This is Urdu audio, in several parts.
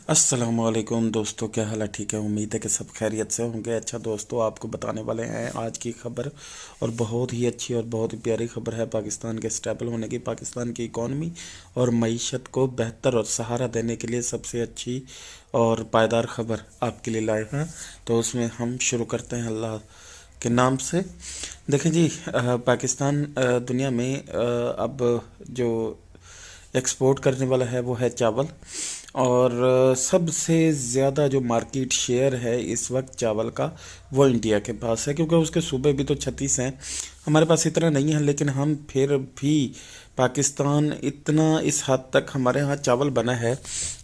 السلام علیکم دوستو، کیا حال ہے؟ ٹھیک ہے، امید ہے کہ سب خیریت سے ہوں گے۔ اچھا دوستو، آپ کو بتانے والے ہیں آج کی خبر، اور بہت ہی اچھی اور بہت ہی پیاری خبر ہے پاکستان کے اسٹیبل ہونے کی۔ پاکستان کی اکانومی اور معیشت کو بہتر اور سہارا دینے کے لیے سب سے اچھی اور پائیدار خبر آپ کے لیے لائے ہیں۔ تو اس میں ہم شروع کرتے ہیں اللہ کے نام سے۔ دیکھیں جی، پاکستان دنیا میں اب جو ایکسپورٹ کرنے والا ہے وہ ہے چاول، اور سب سے زیادہ جو مارکیٹ شیئر ہے اس وقت چاول کا وہ انڈیا کے پاس ہے، کیونکہ اس کے صوبے بھی تو 36 ہیں۔ ہمارے پاس اتنا نہیں ہے، لیکن ہم پھر بھی پاکستان اتنا اس حد تک ہمارے ہاں چاول بنا ہے،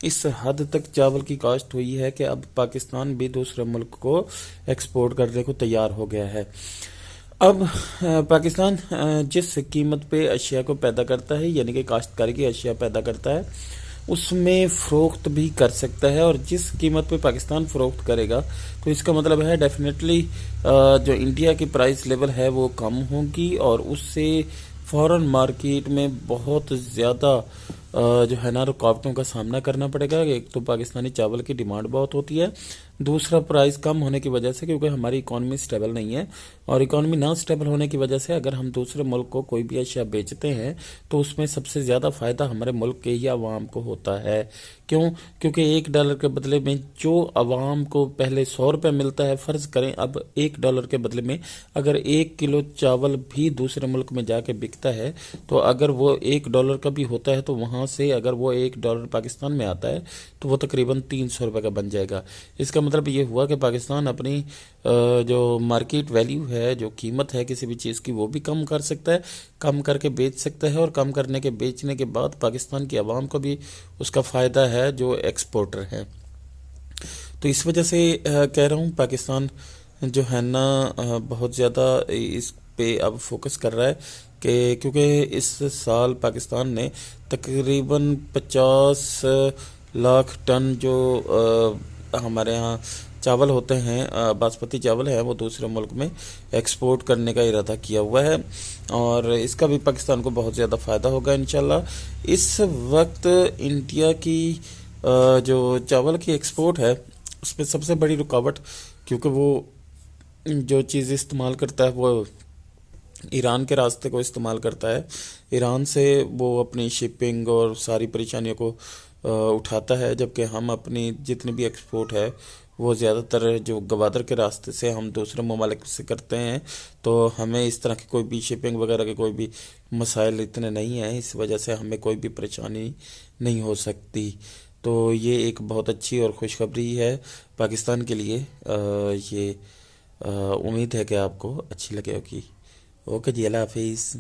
اس حد تک چاول کی کاشت ہوئی ہے کہ اب پاکستان بھی دوسرے ملک کو ایکسپورٹ کرنے کو تیار ہو گیا ہے۔ اب پاکستان جس قیمت پہ اشیاء کو پیدا کرتا ہے، یعنی کہ کاشتکاری کی اشیاء پیدا کرتا ہے، اس میں فروخت بھی کر سکتا ہے، اور جس قیمت پہ پاکستان فروخت کرے گا تو اس کا مطلب ہے ڈیفینیٹلی جو انڈیا کی پرائس لیول ہے وہ کم ہوگی، اور اس سے فورن مارکیٹ میں بہت زیادہ جو ہے نا رکاوٹوں کا سامنا کرنا پڑے گا۔ ایک تو پاکستانی چاول کی ڈیمانڈ بہت ہوتی ہے، دوسرا پرائس کم ہونے کی وجہ سے، کیونکہ ہماری اکانومی سٹیبل نہیں ہے، اور اکانومی نہ سٹیبل ہونے کی وجہ سے اگر ہم دوسرے ملک کو کوئی بھی اشیاء بیچتے ہیں تو اس میں سب سے زیادہ فائدہ ہمارے ملک کے ہی عوام کو ہوتا ہے۔ کیوں؟ کیونکہ $1 کے بدلے میں جو عوام کو پہلے $100 ملتا ہے، فرض کریں اب $1 کے بدلے میں اگر 1 کلو چاول بھی دوسرے ملک میں جا کے بکتا ہے، تو اگر وہ $1 کا بھی ہوتا ہے تو وہاں سے اگر وہ $1 پاکستان میں آتا ہے تو وہ تقریباً $300 کا بن جائے گا۔ اس کا مطلب یہ ہوا کہ پاکستان اپنی جو مارکیٹ ویلیو ہے، جو قیمت ہے کسی بھی چیز کی، وہ بھی کم کر سکتا ہے، کم کر کے بیچ سکتا ہے، اور کم کرنے کے بیچنے کے بعد پاکستان کی عوام کو بھی اس کا فائدہ ہے جو ایکسپورٹر ہے۔ تو اس وجہ سے کہہ رہا ہوں پاکستان جو ہے نا بہت زیادہ اس پہ اب فوکس کر رہا ہے، کہ کیونکہ اس سال پاکستان نے تقریباً 50 لاکھ ٹن جو ہمارے ہاں چاول ہوتے ہیں، باسمتی چاول ہے، وہ دوسرے ملک میں ایکسپورٹ کرنے کا ارادہ کیا ہوا ہے، اور اس کا بھی پاکستان کو بہت زیادہ فائدہ ہوگا انشاءاللہ۔ اس وقت انڈیا کی جو چاول کی ایکسپورٹ ہے اس میں سب سے بڑی رکاوٹ، کیونکہ وہ جو چیز استعمال کرتا ہے وہ ایران کے راستے کو استعمال کرتا ہے، ایران سے وہ اپنی شپنگ اور ساری پریشانیوں کو اٹھاتا ہے، جبکہ ہم اپنی جتنی بھی ایکسپورٹ ہے وہ زیادہ تر جو گوادر کے راستے سے ہم دوسرے ممالک سے کرتے ہیں، تو ہمیں اس طرح کی کوئی بھی شپنگ وغیرہ کے کوئی بھی مسائل اتنے نہیں ہیں، اس وجہ سے ہمیں کوئی بھی پریشانی نہیں ہو سکتی۔ تو یہ ایک بہت اچھی اور خوشخبری ہے پاکستان کے لیے۔ یہ امید ہے کہ آپ کو اچھی لگے ہوگی۔ اوکے جی، اللہ حافظ۔